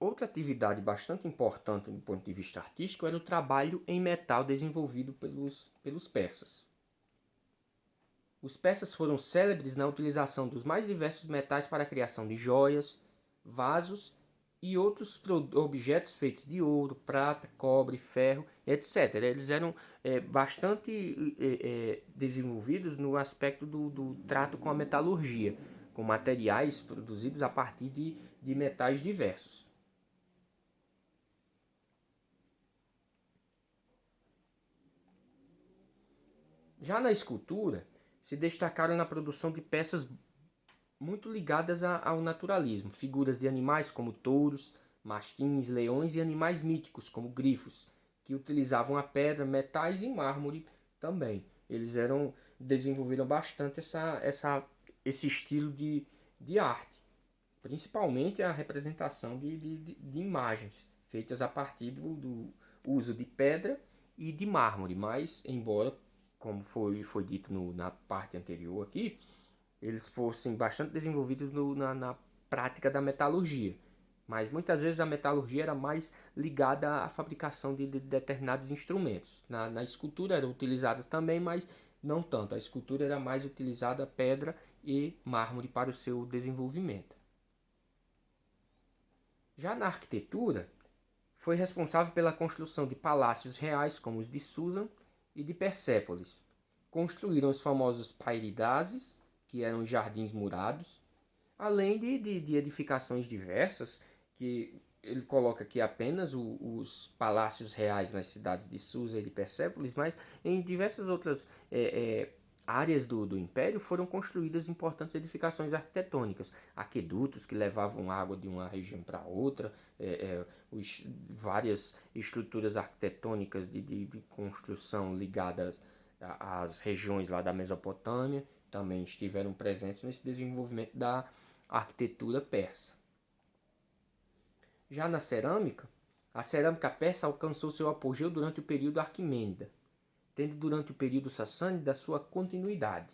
Outra atividade bastante importante do ponto de vista artístico era o trabalho em metal desenvolvido pelos persas. Os persas foram célebres na utilização dos mais diversos metais para a criação de joias, vasos e outros objetos feitos de ouro, prata, cobre, ferro, etc. Eles eram bastante desenvolvidos no aspecto do trato com a metalurgia, com materiais produzidos a partir de metais diversos. Já na escultura, se destacaram na produção de peças muito ligadas ao naturalismo, figuras de animais como touros, mastins, leões e animais míticos como grifos, que utilizavam a pedra, metais e mármore também. Eles desenvolveram bastante esse estilo de arte, principalmente a representação de imagens feitas a partir do uso de pedra e de mármore, mas embora, como foi dito na parte anterior aqui, eles fossem bastante desenvolvidos na prática da metalurgia. Mas muitas vezes a metalurgia era mais ligada à fabricação de determinados instrumentos. Na escultura era utilizada também, mas não tanto. A escultura era mais utilizada pedra e mármore para o seu desenvolvimento. Já na arquitetura, foi responsável pela construção de palácios reais como os de Susan e de Persépolis. Construíram os famosos pairidazes, que eram jardins murados, além de edificações diversas, que ele coloca aqui apenas os palácios reais nas cidades de Susa e de Persépolis, mas em diversas outras áreas do Império foram construídas importantes edificações arquitetônicas, aquedutos que levavam água de uma região para outra, várias estruturas arquitetônicas de construção ligadas às regiões lá da Mesopotâmia, também estiveram presentes nesse desenvolvimento da arquitetura persa. Já na cerâmica, a cerâmica persa alcançou seu apogeu durante o período Aquimênida, tendo durante o período Sassânida sua continuidade.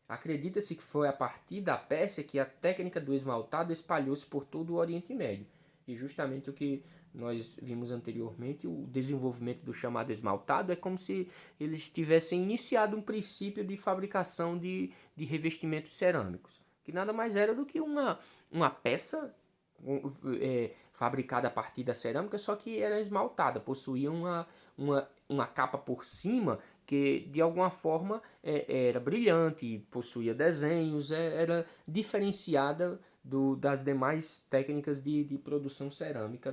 Acredita-se que foi a partir da Pérsia que a técnica do esmaltado espalhou-se por todo o Oriente Médio, e justamente o que nós vimos anteriormente, o desenvolvimento do chamado esmaltado é como se eles tivessem iniciado um princípio de fabricação de revestimentos cerâmicos, que nada mais era do que uma peça fabricada a partir da cerâmica, só que era esmaltada, possuía uma capa por cima que de alguma forma era brilhante, possuía desenhos, era diferenciada das demais técnicas de produção cerâmica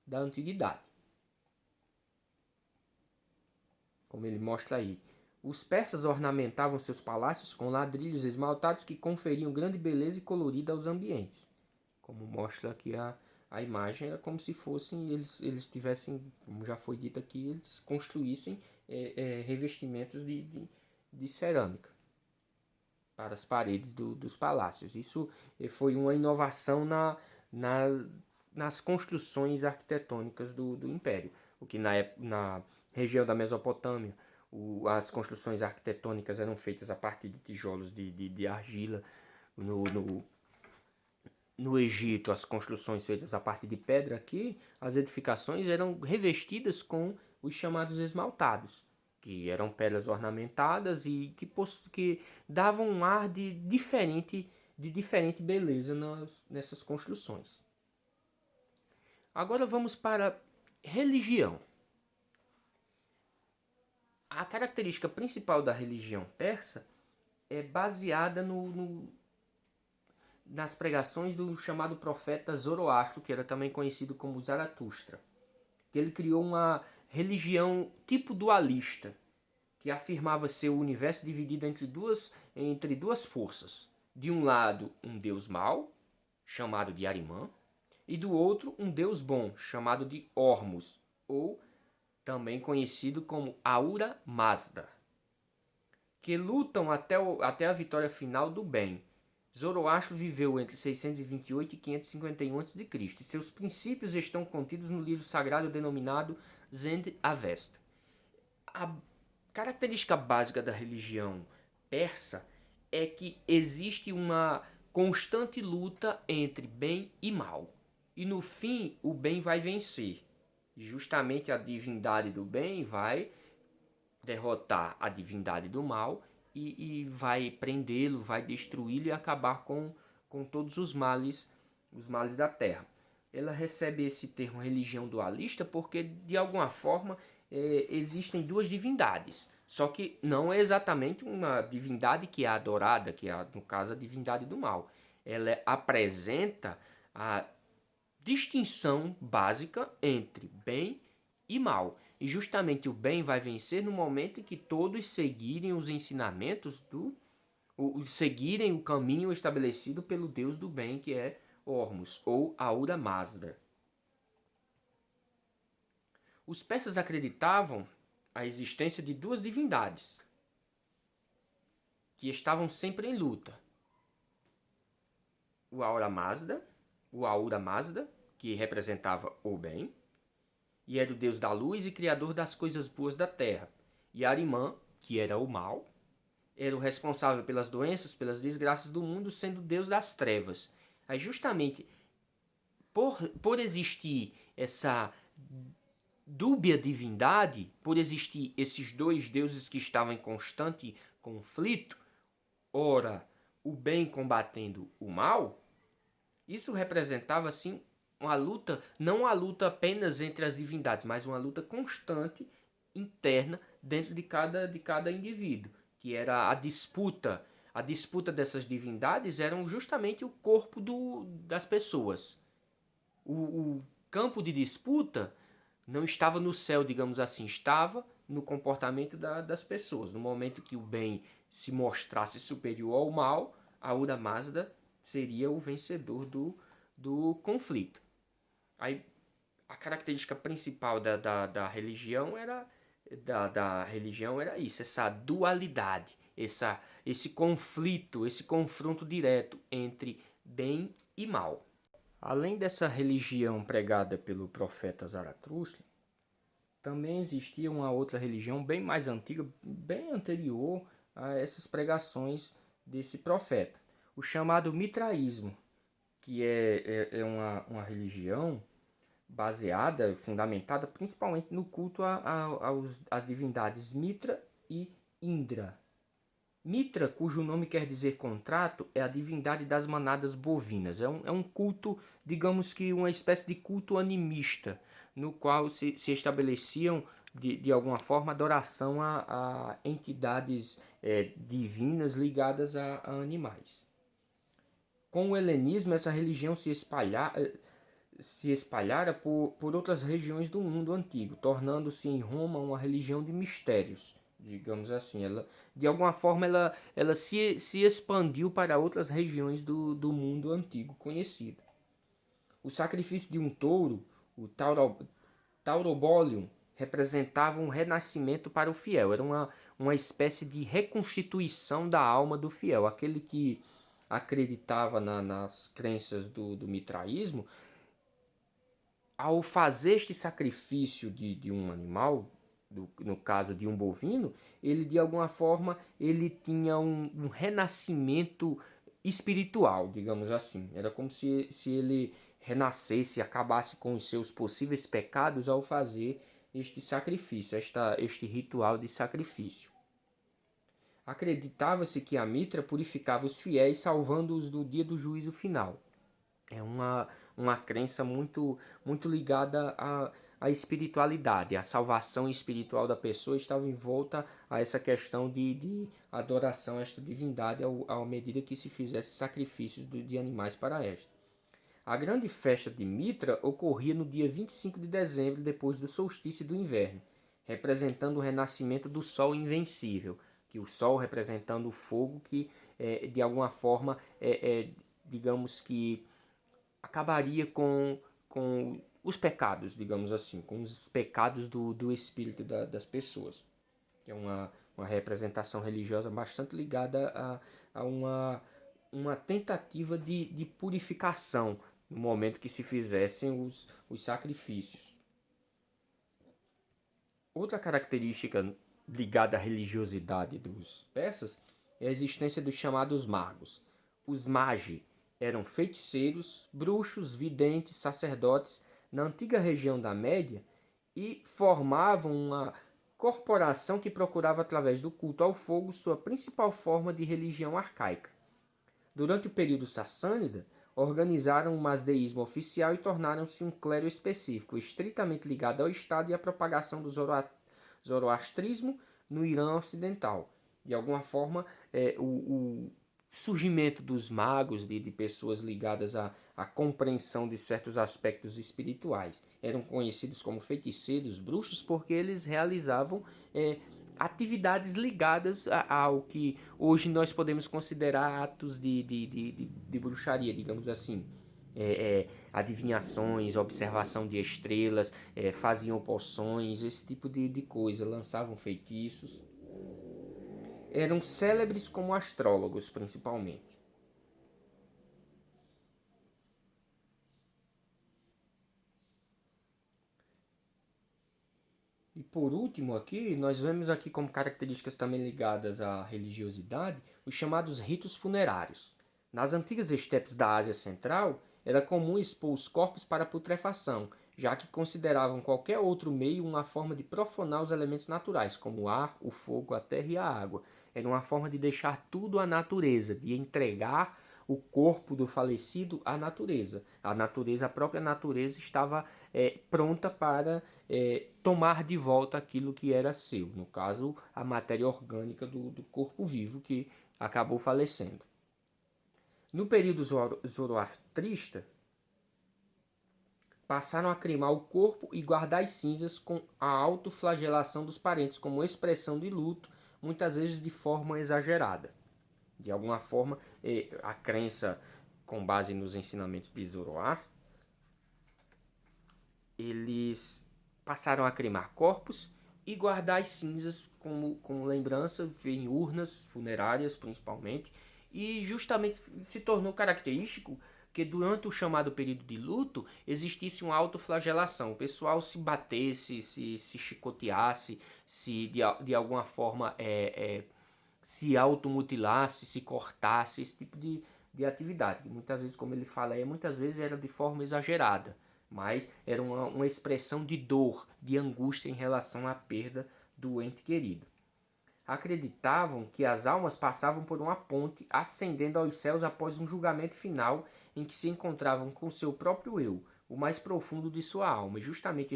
da antiguidade. Como ele mostra aí. Os persas ornamentavam seus palácios com ladrilhos esmaltados que conferiam grande beleza e colorida aos ambientes. Como mostra aqui a imagem, era como se fossem, eles tivessem, como já foi dito aqui, eles construíssem revestimentos de cerâmica para as paredes dos palácios. Isso foi uma inovação nas construções arquitetônicas do Império, o que na região da Mesopotâmia as construções arquitetônicas eram feitas a partir de tijolos de argila. No Egito, as construções feitas a partir de pedra aqui, as edificações eram revestidas com os chamados esmaltados, que eram pedras ornamentadas e que davam um ar de diferente beleza nessas construções. Agora vamos para religião. A característica principal da religião persa é baseada nas pregações do chamado profeta Zoroastro, que era também conhecido como Zaratustra, que ele criou uma religião tipo dualista, que afirmava ser o universo dividido entre duas forças. De um lado, um deus mau, chamado de Arimã, e do outro, um deus bom, chamado de Hormuz, ou também conhecido como Ahura Mazda, que lutam até a vitória final do bem. Zoroastro viveu entre 628 e 551 a.C. e seus princípios estão contidos no livro sagrado denominado Zend Avesta. A característica básica da religião persa é que existe uma constante luta entre bem e mal. e no fim o bem vai vencer. Justamente a divindade do bem vai derrotar a divindade do mal e vai prendê-lo, vai destruí-lo e acabar com todos os males da terra. Ela recebe esse termo religião dualista porque, de alguma forma, existem duas divindades. Só que não é exatamente uma divindade que é adorada, que é, no caso, a divindade do mal. Ela apresenta a distinção básica entre bem e mal. E justamente o bem vai vencer no momento em que todos seguirem os ensinamentos seguirem o caminho estabelecido pelo Deus do bem, que é Ormus, ou Ahura Mazda. Os persas acreditavam a existência de duas divindades que estavam sempre em luta. O Ahura Mazda, que representava o bem, e era o deus da luz e criador das coisas boas da terra. E Arimã, que era o mal, era o responsável pelas doenças, pelas desgraças do mundo, sendo deus das trevas. Aí justamente por existir essa dúbia divindade, por existir esses dois deuses que estavam em constante conflito, ora o bem combatendo o mal, isso representava assim uma luta, não uma luta apenas entre as divindades, mas uma luta constante interna dentro de cada indivíduo, que era a disputa. A disputa dessas divindades eram justamente o corpo das pessoas. O campo de disputa não estava no céu, digamos assim, estava no comportamento das pessoas. No momento que o bem se mostrasse superior ao mal, Ahura Mazda seria o vencedor do conflito. Aí, a característica principal da religião era isso, essa dualidade, esse conflito, esse confronto direto entre bem e mal. Além dessa religião pregada pelo profeta Zaratustra, também existia uma outra religião bem mais antiga, bem anterior a essas pregações desse profeta, o chamado mitraísmo, que é uma religião baseada, fundamentada principalmente no culto às divindades Mitra e Indra. Mitra, cujo nome quer dizer contrato, é a divindade das manadas bovinas. É um culto, digamos que uma espécie de culto animista, no qual se estabeleciam, de alguma forma, adoração a entidades divinas ligadas a animais. Com o helenismo, essa religião se espalhara por outras regiões do mundo antigo, tornando-se em Roma uma religião de mistérios, digamos assim. Ela, de alguma forma, ela se expandiu para outras regiões do mundo antigo conhecido. O sacrifício de um touro, o Taurobolium, representava um renascimento para o fiel. Era uma espécie de reconstituição da alma do fiel. Aquele que acreditava nas crenças do mitraísmo, ao fazer este sacrifício de um animal, no caso de um bovino, ele de alguma forma ele tinha um renascimento espiritual, digamos assim. Era como se ele renascesse, acabasse com os seus possíveis pecados ao fazer este sacrifício, este ritual de sacrifício. Acreditava-se que a mitra purificava os fiéis, salvando-os do dia do juízo final. É uma crença muito ligada à espiritualidade. A salvação espiritual da pessoa estava em volta a essa questão de adoração a esta divindade à medida que se fizesse sacrifícios de animais para esta. A grande festa de Mitra ocorria no dia 25 de dezembro, depois do solstício do inverno, representando o renascimento do Sol invencível, que o Sol representando o fogo que, de alguma forma, digamos que acabaria com os pecados, digamos assim, com os pecados do espírito das pessoas. Que é uma representação religiosa bastante ligada a uma tentativa de purificação no momento que se fizessem os sacrifícios. Outra característica ligada à religiosidade dos persas é a existência dos chamados magos. Os magi eram feiticeiros, bruxos, videntes, sacerdotes na antiga região da Média e formavam uma corporação que procurava, através do culto ao fogo, sua principal forma de religião arcaica. Durante o período sassânida, organizaram um masdeísmo oficial e tornaram-se um clero específico, estritamente ligado ao Estado e à propagação do zoroastrismo no Irã Ocidental. De alguma forma, o surgimento dos magos, de pessoas ligadas à compreensão de certos aspectos espirituais. Eram conhecidos como feiticeiros, bruxos, porque eles realizavam atividades ligadas ao que hoje nós podemos considerar atos de bruxaria, digamos assim. Adivinhações, observação de estrelas, faziam poções, esse tipo de coisa, lançavam feitiços. Eram célebres como astrólogos, principalmente. E por último aqui, nós vemos aqui como características também ligadas à religiosidade, os chamados ritos funerários. Nas antigas estepes da Ásia Central, era comum expor os corpos para putrefação, já que consideravam qualquer outro meio uma forma de profanar os elementos naturais, como o ar, o fogo, a terra e a água. Era uma forma de deixar tudo à natureza, de entregar o corpo do falecido à natureza. A própria natureza estava pronta para tomar de volta aquilo que era seu, no caso, a matéria orgânica do corpo vivo que acabou falecendo. No período zoroastrista, passaram a cremar o corpo e guardar as cinzas com a autoflagelação dos parentes como expressão de luto, muitas vezes de forma exagerada. De alguma forma, a crença com base nos ensinamentos de Zoroastro, eles passaram a cremar corpos e guardar as cinzas como lembrança em urnas funerárias principalmente, e justamente se tornou característico que durante o chamado período de luto existisse uma autoflagelação, o pessoal se batesse, se chicoteasse, se de alguma forma se automutilasse, se cortasse, esse tipo de atividade. Muitas vezes, como ele fala aí, muitas vezes era de forma exagerada, mas era uma expressão de dor, de angústia em relação à perda do ente querido. Acreditavam que as almas passavam por uma ponte ascendendo aos céus após um julgamento final em que se encontravam com seu próprio eu, o mais profundo de sua alma. E justamente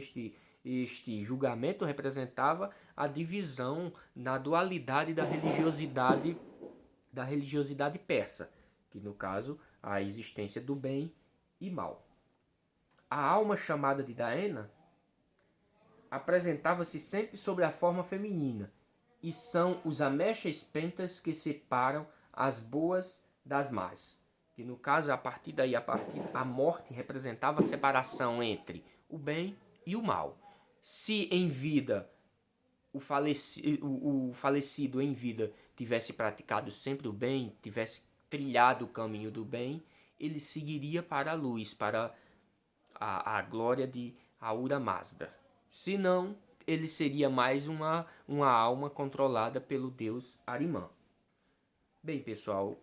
este julgamento representava a divisão na dualidade da religiosidade persa, que no caso a existência do bem e mal. A alma chamada de Daena apresentava-se sempre sobre a forma feminina, e são os ameixas pentas que separam as boas das más. Que no caso, a partir daí, a morte representava a separação entre o bem e o mal. Se em vida o falecido em vida tivesse praticado sempre o bem, tivesse trilhado o caminho do bem, ele seguiria para a luz, para a glória de Ahura Mazda. Se não, ele seria mais uma alma controlada pelo deus Arimã. Bem, pessoal,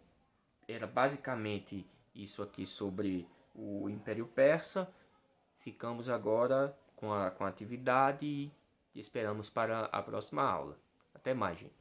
era basicamente isso aqui sobre o Império Persa. Ficamos agora com a atividade e esperamos para a próxima aula. Até mais, gente.